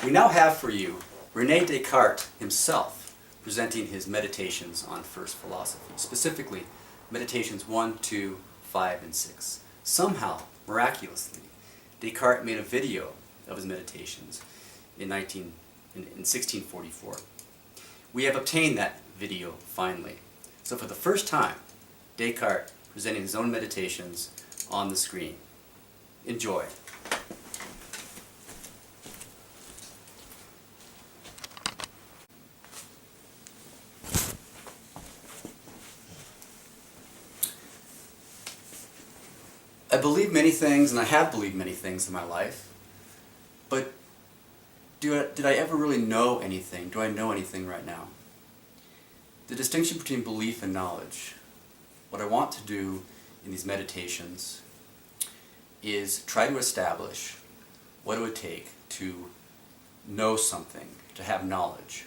We now have for you René Descartes himself presenting his meditations on first philosophy, specifically meditations 1, 2, 5, and 6. Somehow, miraculously, Descartes made a video of his meditations in 1644. We have obtained that video finally. So for the first time, Descartes presenting his own meditations on the screen. Enjoy. I believe many things, and I have believed many things in my life, but did I ever really know anything? Do I know anything right now? The distinction between belief and knowledge, what I want to do in these meditations is try to establish what it would take to know something, to have knowledge,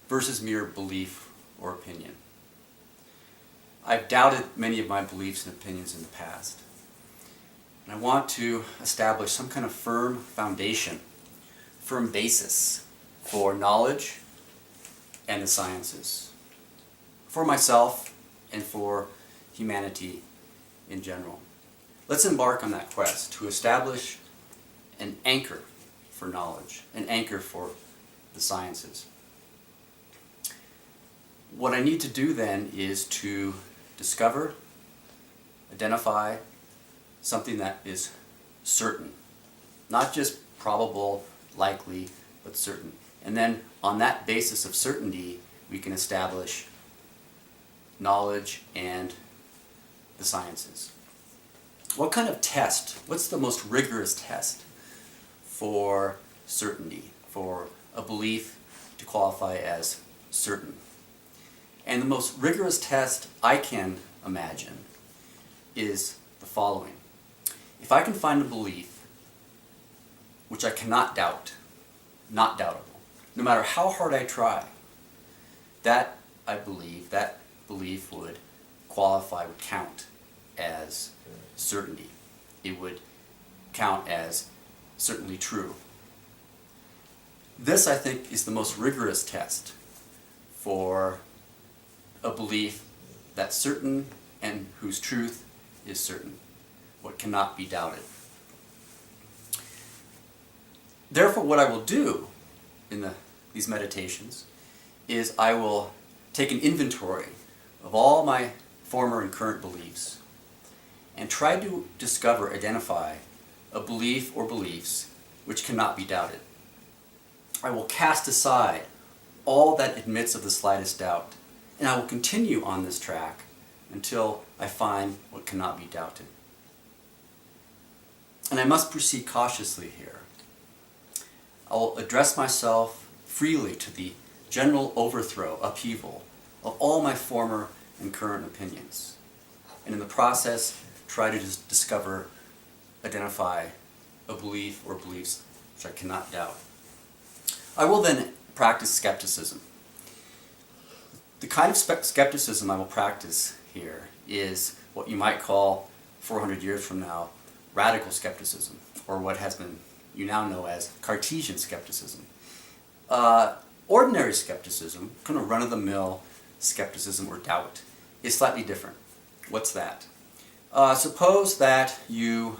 versus mere belief or opinion. I've doubted many of my beliefs and opinions in the past. And I want to establish some kind of firm foundation, firm basis for knowledge and the sciences, for myself and for humanity in general. Let's embark on that quest to establish an anchor for knowledge, an anchor for the sciences. What I need to do then is to discover, identify something that is certain, not just probable, likely, but certain. And then on that basis of certainty, we can establish knowledge and the sciences. What kind of test, what's the most rigorous test for certainty, for a belief to qualify as certain? And the most rigorous test I can imagine is the following. If I can find a belief which I cannot doubt, not doubtable, no matter how hard I try, that belief would qualify, would count as certainty. It would count as certainly true. This, I think, is the most rigorous test for a belief that's certain and whose truth is certain, what cannot be doubted. Therefore, what I will do in these meditations is I will take an inventory of all my former and current beliefs and try to discover, identify a belief or beliefs which cannot be doubted. I will cast aside all that admits of the slightest doubt, and I will continue on this track until I find what cannot be doubted. And I must proceed cautiously here. I will address myself freely to the general overthrow, upheaval of all my former and current opinions. And in the process, try to discover, identify a belief or beliefs which I cannot doubt. I will then practice skepticism. The kind of skepticism I will practice here is what you might call, 400 years from now, radical skepticism, or what has been, you now know as Cartesian skepticism. Ordinary skepticism, kind of run-of-the-mill skepticism or doubt, is slightly different. What's that? Suppose that you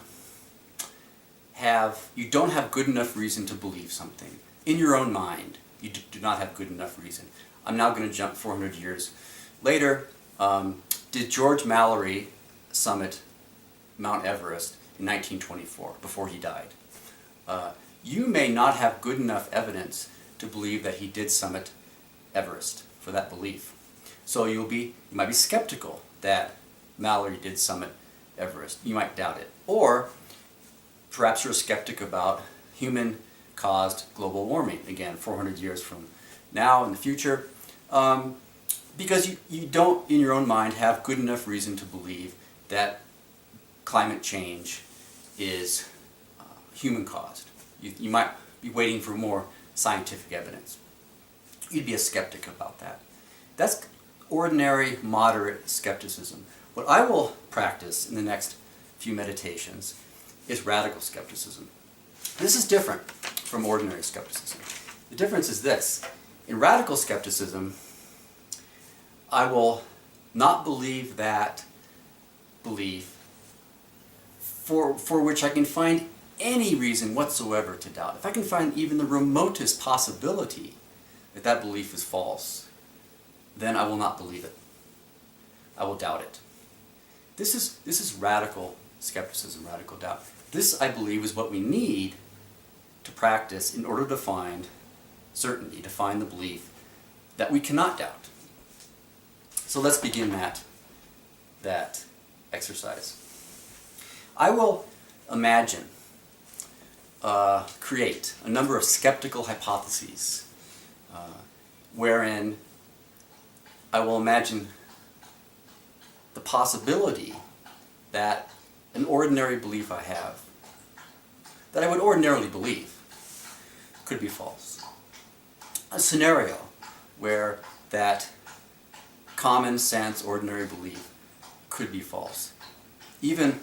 don't have good enough reason to believe something. In your own mind, you do not have good enough reason. I'm now going to jump 400 years later. Did George Mallory summit Mount Everest in 1924, before he died? You may not have good enough evidence to believe that he did summit Everest for that belief. So you might be skeptical that Mallory did summit Everest. You might doubt it. Or perhaps you're a skeptic about human-caused global warming, again, 400 years from now in the future, because you don't, in your own mind, have good enough reason to believe that climate change is human-caused. You might be waiting for more scientific evidence. You'd be a skeptic about that. That's ordinary, moderate skepticism. What I will practice in the next few meditations is radical skepticism. This is different. from ordinary skepticism. The difference is this. In radical skepticism, I will not believe that belief for which I can find any reason whatsoever to doubt. If I can find even the remotest possibility that that belief is false, then I will not believe it. I will doubt it. This is radical skepticism, radical doubt. This, I believe, is what we need to practice in order to find certainty, to find the belief that we cannot doubt. So let's begin that exercise. I will imagine, create a number of skeptical hypotheses wherein I will imagine the possibility that an ordinary belief I have, that I would ordinarily believe, could be false. A scenario where that common sense, ordinary belief could be false, even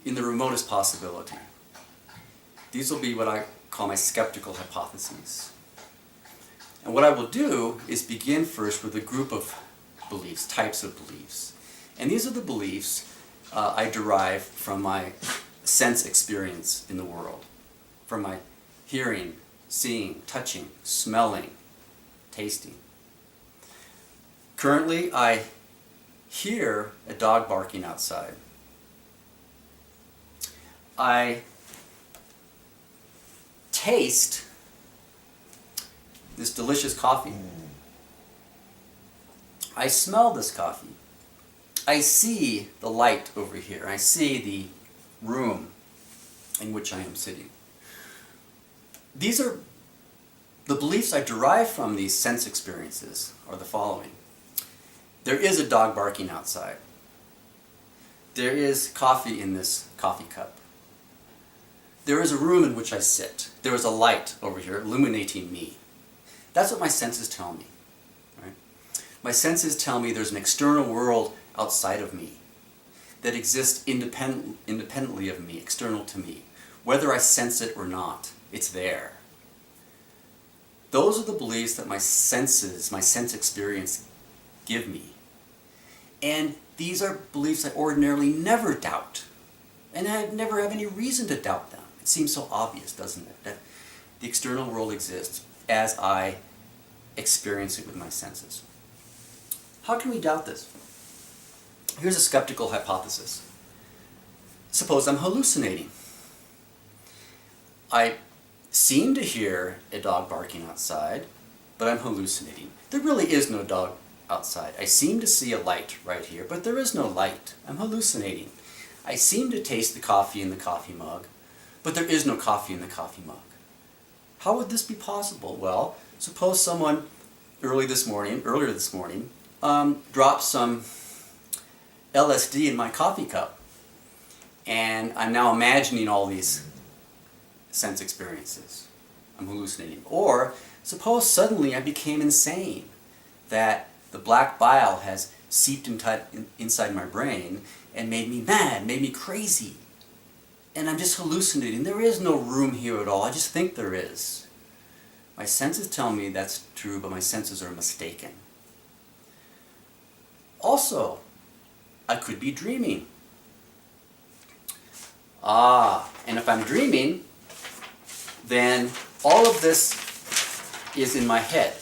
in the remotest possibility. These will be what I call my skeptical hypotheses. And what I will do is begin first with a group of beliefs, types of beliefs. And these are the beliefs I derive from my sense experience in the world, from my hearing, seeing, touching, smelling, tasting. Currently, I hear a dog barking outside. I taste this delicious coffee. I smell this coffee. I see the light over here. I see the room in which I am sitting. These are the beliefs I derive from these sense experiences are the following. There is a dog barking outside. There is coffee in this coffee cup. There is a room in which I sit. There is a light over here illuminating me. That's what my senses tell me. Right? My senses tell me there's an external world outside of me that exists independently of me, external to me. Whether I sense it or not, it's there. Those are the beliefs that my senses, my sense experience give me. And these are beliefs I ordinarily never doubt. And I never have any reason to doubt them. It seems so obvious, doesn't it? That the external world exists as I experience it with my senses. How can we doubt this? Here's a skeptical hypothesis. Suppose I'm hallucinating. I seem to hear a dog barking outside, but I'm hallucinating. There really is no dog outside. I seem to see a light right here, but there is no light. I'm hallucinating. I seem to taste the coffee in the coffee mug, but there is no coffee in the coffee mug. How would this be possible? Well, suppose someone earlier this morning, dropped some LSD in my coffee cup, and I'm now imagining all these sense experiences. I'm hallucinating. Or suppose suddenly I became insane, that the black bile has seeped inside my brain and made me mad, made me crazy. And I'm just hallucinating. There is no room here at all. I just think there is. My senses tell me that's true, but my senses are mistaken. Also, I could be dreaming. And if I'm dreaming, then all of this is in my head.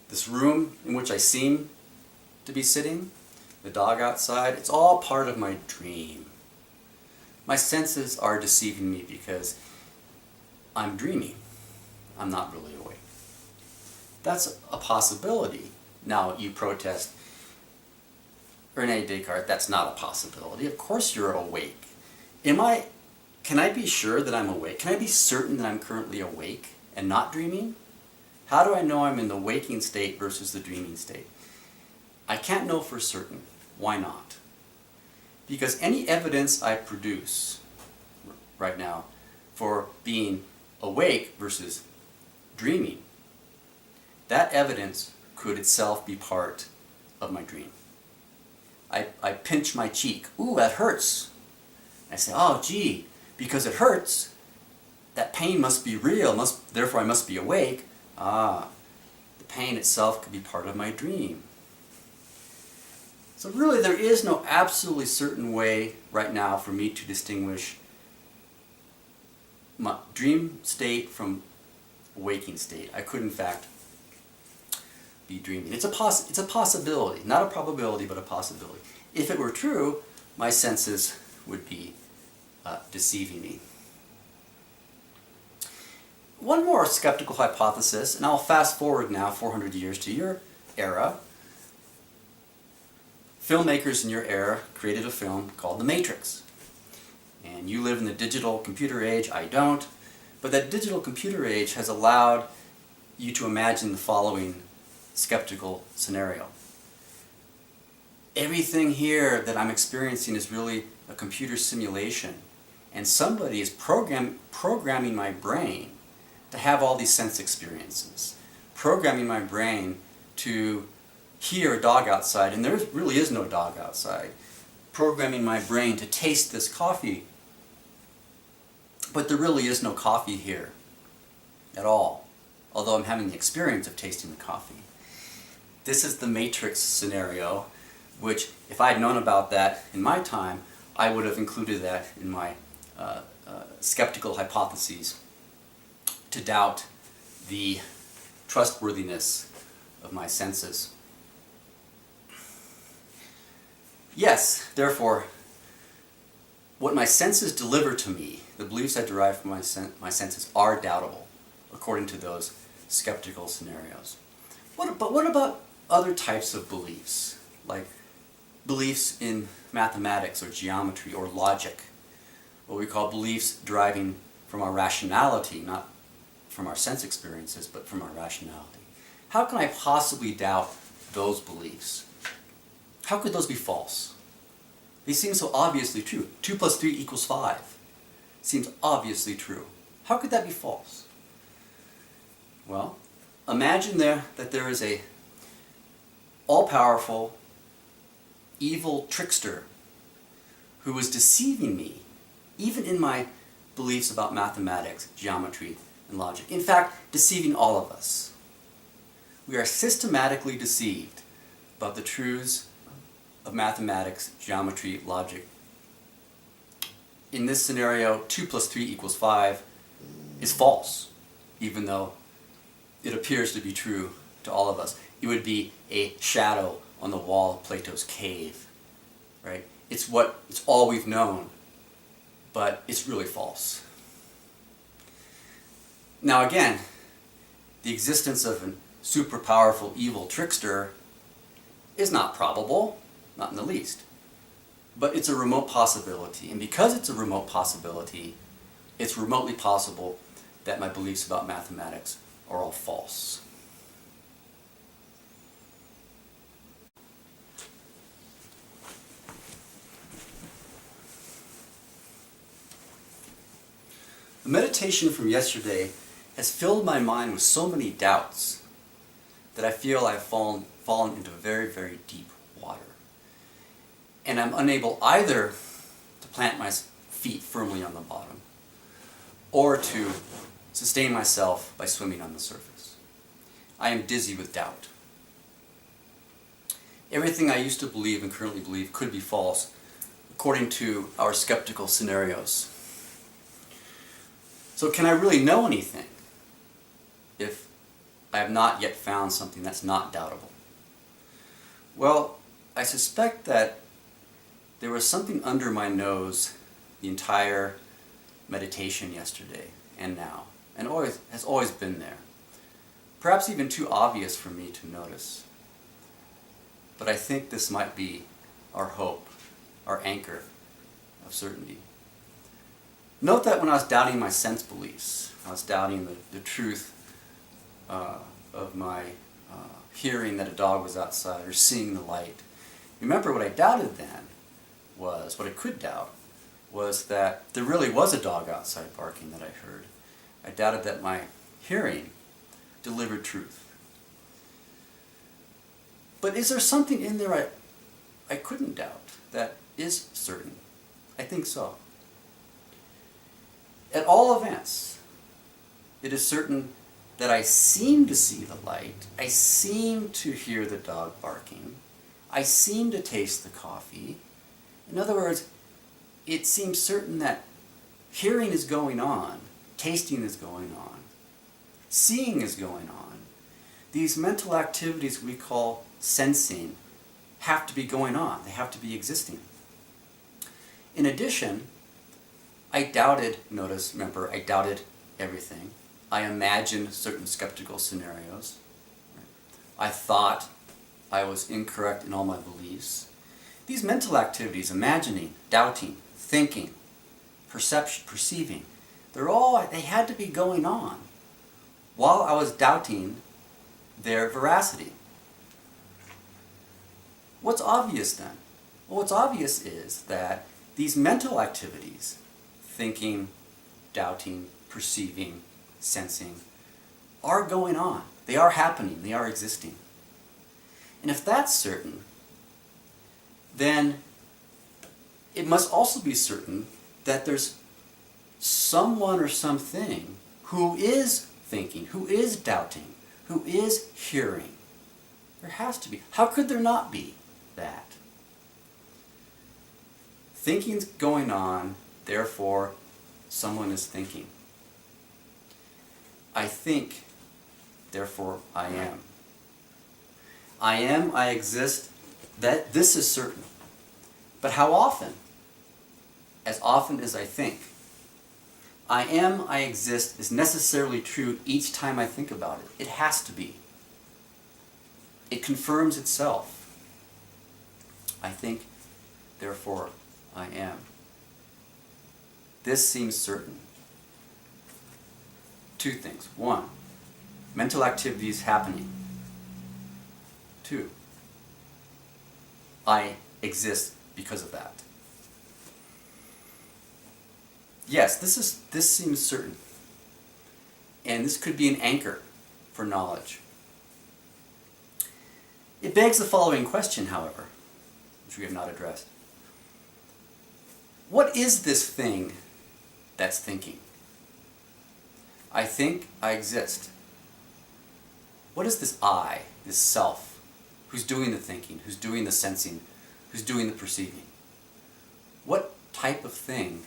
This room in which I seem to be sitting, the dog outside, it's all part of my dream. My senses are deceiving me because I'm dreaming. I'm not really awake. That's a possibility. Now you protest, René Descartes, that's not a possibility. Of course you're awake. Can I be sure that I'm awake? Can I be certain that I'm currently awake and not dreaming? How do I know I'm in the waking state versus the dreaming state? I can't know for certain. Why not? Because any evidence I produce right now for being awake versus dreaming, that evidence could itself be part of my dream. I pinch my cheek. Ooh, that hurts. I say, oh gee, because it hurts, that pain must be real, therefore I must be awake. The pain itself could be part of my dream. So really there is no absolutely certain way right now for me to distinguish my dream state from waking state. I could in fact be dreaming. It's a possibility, not a probability, but a possibility. If it were true, my senses would be deceiving me. One more skeptical hypothesis, and I'll fast forward now 400 years to your era. Filmmakers in your era created a film called The Matrix. And you live in the digital computer age, I don't. But that digital computer age has allowed you to imagine the following skeptical scenario. Everything here that I'm experiencing is really a computer simulation. And somebody is programming my brain to have all these sense experiences. Programming my brain to hear a dog outside, and there really is no dog outside. Programming my brain to taste this coffee, but there really is no coffee here at all, although I'm having the experience of tasting the coffee. This is the Matrix scenario, which if I had known about that in my time, I would have included that in my skeptical hypotheses to doubt the trustworthiness of my senses. Yes, therefore, what my senses deliver to me, the beliefs I derive from my senses, are doubtable, according to those skeptical scenarios. But what about other types of beliefs, like beliefs in mathematics or geometry or logic, what we call beliefs deriving from our rationality, not from our sense experiences, but from our rationality? How can I possibly doubt those beliefs? How could those be false? They seem so obviously true. 2 + 3 = 5. Seems obviously true. How could that be false? Well, imagine that there is a all-powerful, evil trickster who is deceiving me, even in my beliefs about mathematics, geometry, and logic. In fact, deceiving all of us. We are systematically deceived about the truths of mathematics, geometry, logic. In this scenario, 2 + 3 = 5 is false, even though it appears to be true to all of us. It would be a shadow on the wall of Plato's cave, right? It's all we've known, but it's really false. Now again, the existence of a super powerful evil trickster is not probable, not in the least. But it's a remote possibility, and because it's a remote possibility, it's remotely possible that my beliefs about mathematics are all false. The meditation from yesterday has filled my mind with so many doubts that I feel I've fallen into very, very deep water. And I'm unable either to plant my feet firmly on the bottom or to sustain myself by swimming on the surface. I am dizzy with doubt. Everything I used to believe and currently believe could be false according to our skeptical scenarios. So can I really know anything if I have not yet found something that's not doubtable? Well, I suspect that there was something under my nose the entire meditation yesterday and now, and has always been there. Perhaps even too obvious for me to notice. But I think this might be our hope, our anchor of certainty. Note that when I was doubting my sense beliefs, I was doubting the truth of my hearing that a dog was outside or seeing the light. Remember, what I doubted then was, what I could doubt, was that there really was a dog outside barking that I heard. I doubted that my hearing delivered truth. But is there something in there I couldn't doubt that is certain? I think so. At all events, It is certain that I seem to see the light, I seem to hear the dog barking, I seem to taste the coffee. In other words, it seems certain that hearing is going on, tasting is going on, seeing is going on. These mental activities we call sensing have to be going on, they have to be existing. In addition, I doubted, notice, remember, I doubted everything. I imagined certain skeptical scenarios. I thought I was incorrect in all my beliefs. These mental activities, imagining, doubting, thinking, perceiving, they had to be going on while I was doubting their veracity. What's obvious then? Well, what's obvious is that these mental activities, thinking, doubting, perceiving, sensing, are going on. They are happening. They are existing. And if that's certain, then it must also be certain that there's someone or something who is thinking, who is doubting, who is hearing. There has to be. How could there not be that? Thinking's going on, therefore someone is thinking. I think, therefore I am. I am, I exist, that this is certain. But how often? As often as I think. I am, I exist is necessarily true each time I think about it. It has to be. It confirms itself. I think, therefore I am. This seems certain. Two things. One, mental activity is happening. Two, I exist because of that. Yes, this seems certain. And this could be an anchor for knowledge. It begs the following question, however, which we have not addressed. What is this thing that's thinking? I think, I exist. What is this I, this self, who's doing the thinking, who's doing the sensing, who's doing the perceiving? What type of thing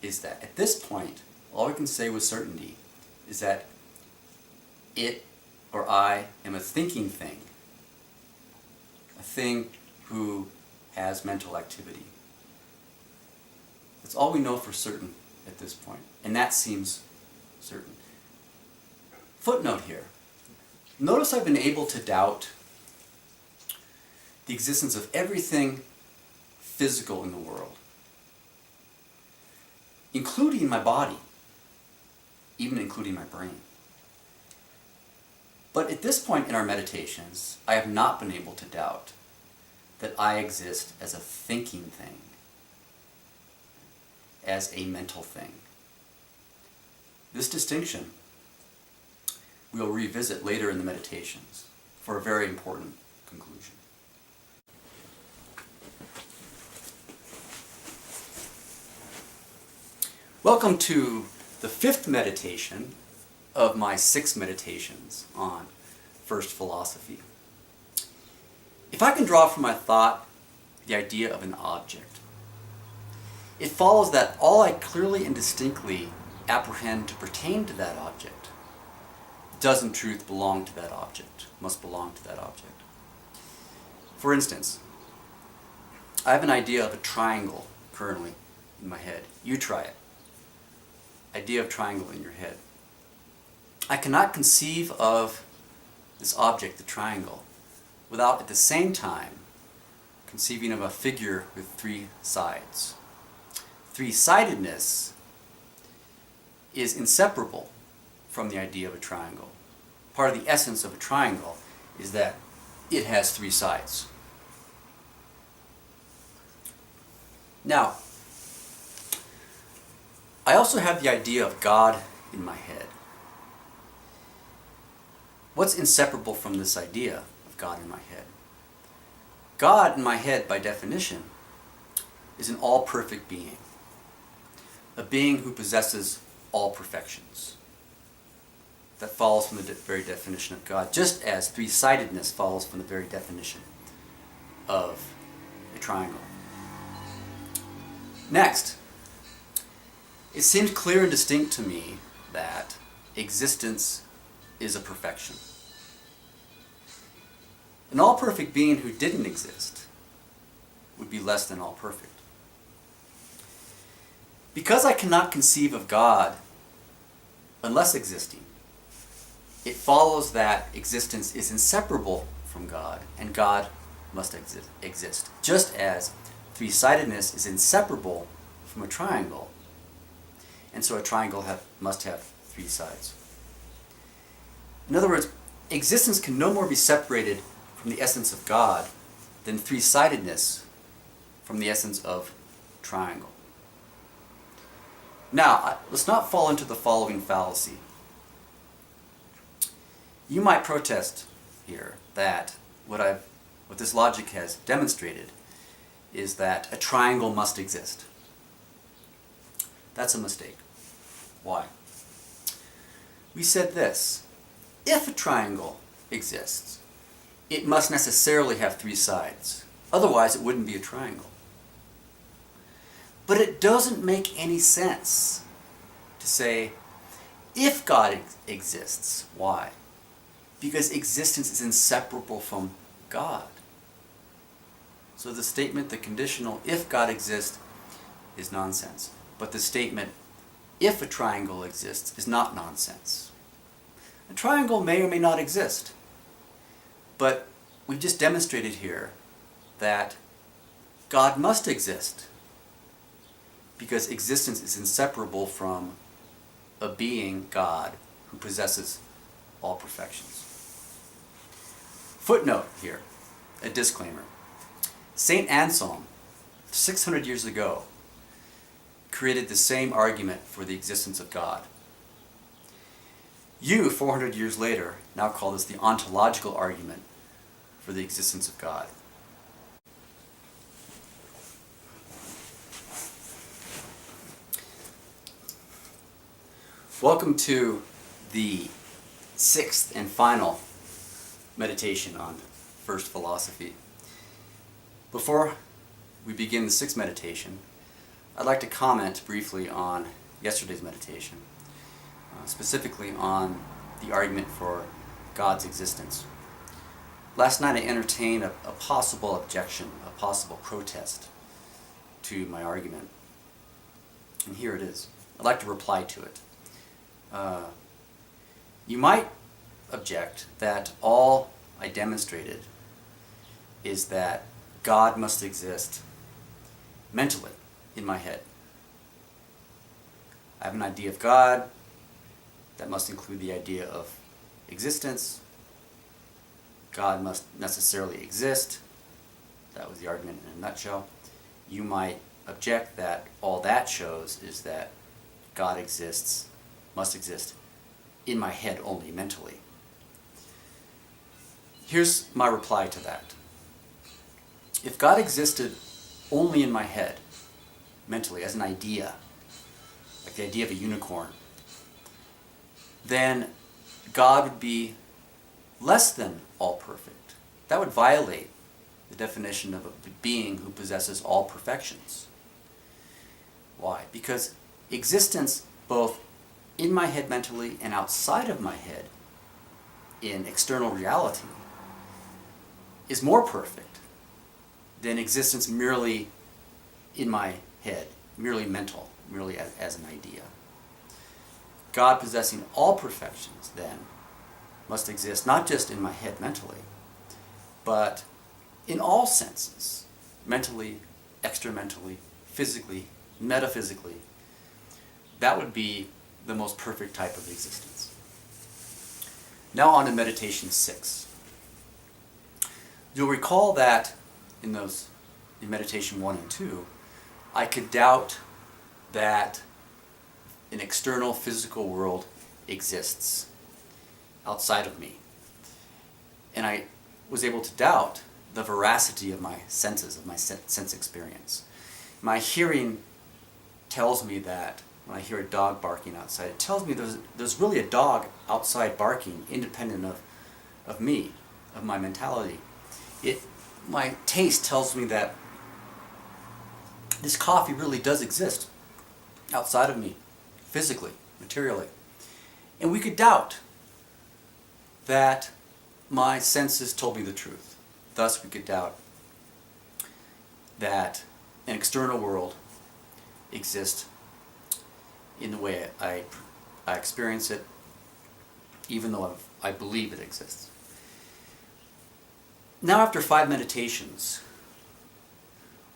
is that? At this point, all we can say with certainty is that it or I am a thinking thing, a thing who has mental activity. That's all we know for certain at this point, and that seems certain. Footnote here. Notice I've been able to doubt the existence of everything physical in the world, including my body, even including my brain. But at this point in our meditations, I have not been able to doubt that I exist as a thinking thing, as a mental thing. This distinction we'll revisit later in the meditations for a very important conclusion. Welcome to the fifth meditation of my 6 meditations on first philosophy. If I can draw from my thought the idea of an object, it follows that all I clearly and distinctly apprehend to pertain to that object does in truth belong to that object, must belong to that object. For instance, I have an idea of a triangle currently in my head. You try it. Idea of triangle in your head. I cannot conceive of this object, the triangle, without at the same time conceiving of a figure with 3 sides. 3-sidedness is inseparable from the idea of a triangle. Part of the essence of a triangle is that it has 3 sides. Now, I also have the idea of God in my head. What's inseparable from this idea of God in my head? God in my head, by definition, is an all-perfect being, a being who possesses all perfections. that follows from the very definition of God, just as three-sidedness follows from the very definition of a triangle. Next, it seems clear and distinct to me that existence is a perfection. An all-perfect being who didn't exist would be less than all-perfect. Because I cannot conceive of God unless existing, it follows that existence is inseparable from God, and God must exist. Just as three-sidedness is inseparable from a triangle, and so a triangle must have three sides. In other words, existence can no more be separated from the essence of God than three-sidedness from the essence of triangle. Now, let's not fall into the following fallacy. You might protest here that what this logic has demonstrated is that a triangle must exist. That's a mistake. Why? We said this: if a triangle exists, it must necessarily have three sides. Otherwise, it wouldn't be a triangle. But it doesn't make any sense to say, if God exists. Why? Because existence is inseparable from God. So the statement, the conditional, if God exists, is nonsense. But the statement, if a triangle exists, is not nonsense. A triangle may or may not exist. But we've just demonstrated here that God must exist, because existence is inseparable from a being, God, who possesses all perfections. Footnote here, a disclaimer. St. Anselm, 600 years ago, created the same argument for the existence of God. You, 400 years later, now call this the ontological argument for the existence of God. Welcome to the sixth and final meditation on first philosophy. Before we begin the sixth meditation, I'd like to comment briefly on yesterday's meditation, specifically on the argument for God's existence. Last night I entertained a possible objection, a possible protest to my argument, and here it is. I'd like to reply to it. You might object that all I demonstrated is that God must exist mentally in my head. I have an idea of God that must include the idea of existence. God must necessarily exist. That was the argument in a nutshell. You might object that all that shows is that God exists, must exist in my head only, mentally. Here's my reply to that. If God existed only in my head, mentally, as an idea, like the idea of a unicorn, then God would be less than all perfect. That would violate the definition of a being who possesses all perfections. Why? Because existence, both in my head mentally and outside of my head, in external reality, is more perfect than existence merely in my head, merely mental, merely as an idea. God possessing all perfections, then, must exist not just in my head mentally, but in all senses, mentally, extramentally, physically, metaphysically. That would be the most perfect type of existence. Now on to meditation 6. You'll recall that in meditation 1 and 2, I could doubt that an external physical world exists outside of me. And I was able to doubt the veracity of my senses, of my sense experience. My hearing tells me that when I hear a dog barking outside, it tells me there's really a dog outside barking, independent of me, of my mentality. My taste tells me that this coffee really does exist outside of me, physically, materially. And we could doubt that my senses told me the truth. Thus, we could doubt that an external world exists in the way I experience it, even though I believe it exists. Now, after 5 meditations,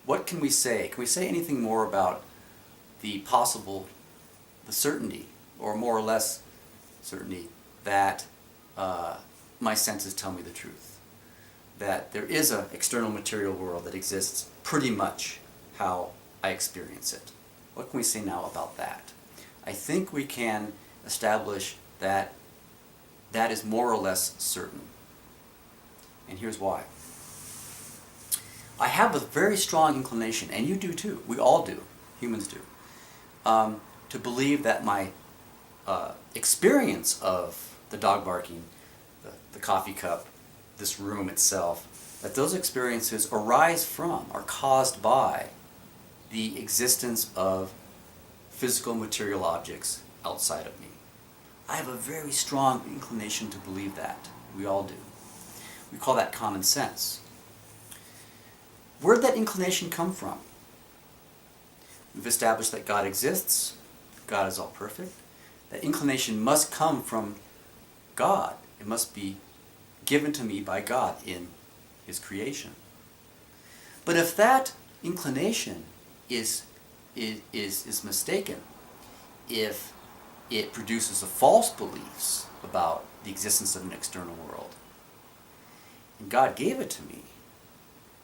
what can we say? Can we say anything more about the certainty, or more or less certainty, that my senses tell me the truth? That there is an external material world that exists pretty much how I experience it. What can we say now about that? I think we can establish that that is more or less certain. And here's why. I have a very strong inclination, and you do too, we all do, humans do, to believe that my experience of the dog barking, the coffee cup, this room itself, that those experiences arise from, are caused by, the existence of physical material objects outside of me. I have a very strong inclination to believe that. We all do. We call that common sense. Where did that inclination come from? We've established that God exists. God is all perfect. That inclination must come from God. It must be given to me by God in His creation. But if that inclination is mistaken, if it produces a false beliefs about the existence of an external world, and God gave it to me,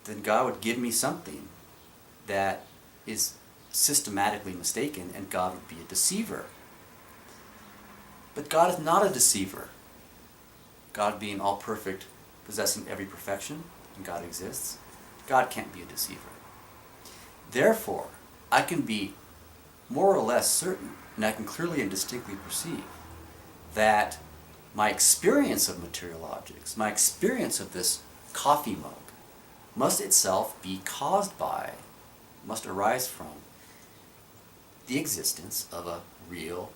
then God would give me something that is systematically mistaken, and God would be a deceiver. But God is not a deceiver. God being all perfect, possessing every perfection, and God exists, God can't be a deceiver. Therefore, I can be more or less certain, and I can clearly and distinctly perceive that my experience of material objects, my experience of this coffee mug, must itself be caused by, must arise from, the existence of a real,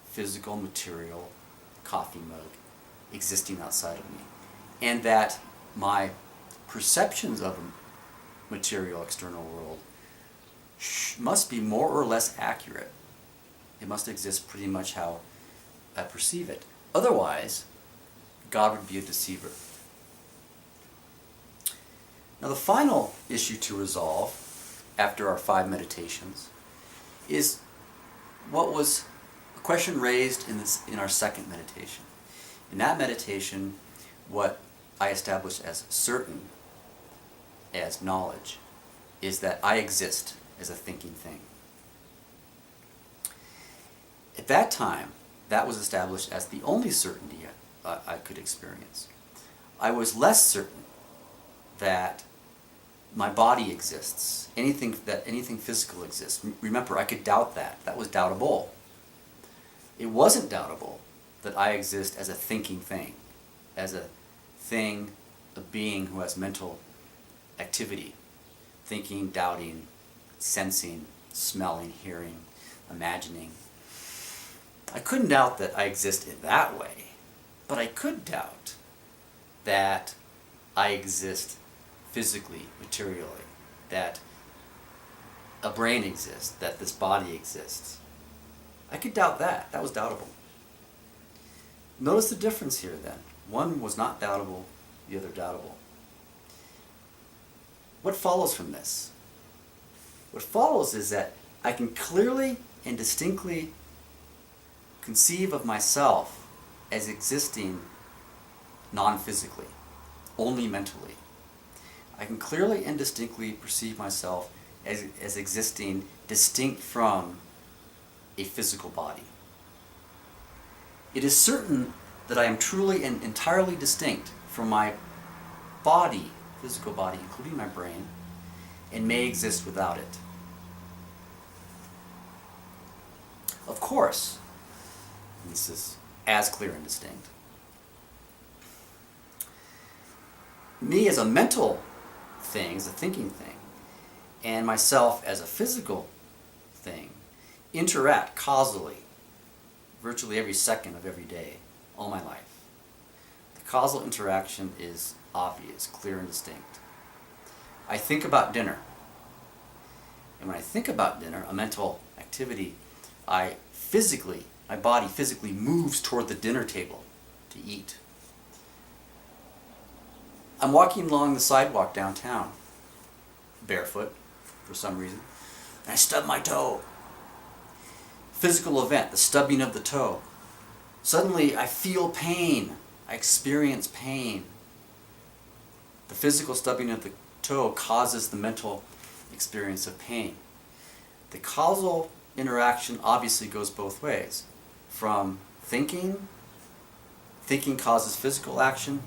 physical, material coffee mug existing outside of me. And that my perceptions of a material external world must be more or less accurate. It must exist pretty much how I perceive it. Otherwise, God would be a deceiver. Now, the final issue to resolve after our 5 meditations is what was a question raised in our second meditation. In that meditation, what I established as certain, as knowledge, is that I exist as a thinking thing. At that time, that was established as the only certainty I could experience. I was less certain that my body exists, anything physical exists. Remember, I could doubt that. That was doubtable. It wasn't doubtable that I exist as a thinking thing, as a thing, a being who has mental activity, thinking, doubting, sensing, smelling, hearing, imagining. I couldn't doubt that I exist in that way, but I could doubt that I exist physically, materially, that a brain exists, that this body exists. I could doubt that. That was doubtable. Notice the difference here then. One was not doubtable, the other doubtable. What follows from this? What follows is that I can clearly and distinctly conceive of myself as existing non-physically, only mentally. I can clearly and distinctly perceive myself as existing distinct from a physical body. It is certain that I am truly and entirely distinct from my body, physical body, including my brain, and may exist without it. Of course, this is as clear and distinct. Me as a mental thing, as a thinking thing, and myself as a physical thing interact causally virtually every second of every day, all my life. The causal interaction is obvious, clear and distinct. I think about dinner. And when I think about dinner, a mental activity, my body physically moves toward the dinner table to eat. I'm walking along the sidewalk downtown, barefoot for some reason, and I stub my toe. Physical event, the stubbing of the toe. Suddenly I feel pain. I experience pain. The physical stubbing of the toe causes the mental experience of pain. The causal interaction obviously goes both ways. From thinking causes physical action.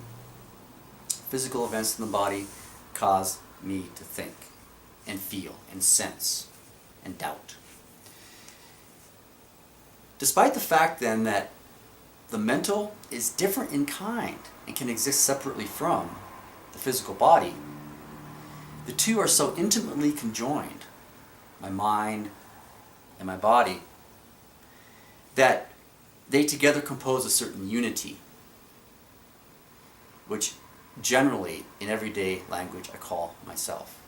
Physical events in the body cause me to think and feel and sense and doubt. Despite the fact then that the mental is different in kind and can exist separately from the physical body, the two are so intimately conjoined, my mind and my body, that they together compose a certain unity, which generally, in everyday language, I call myself.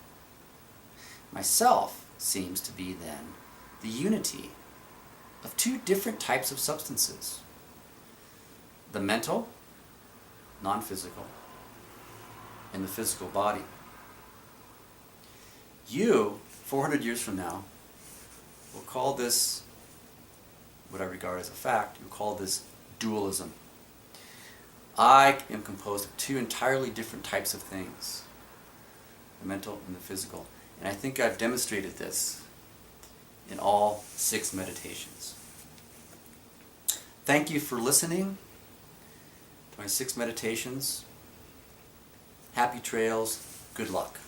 Myself seems to be then the unity of two different types of substances. The mental, non-physical, and the physical body. You, 400 years from now, will call this, what I regard as a fact, you'll call this dualism. I am composed of two entirely different types of things, the mental and the physical. And I think I've demonstrated this in all 6 meditations. Thank you for listening to my 6 meditations. Happy trails. Good luck.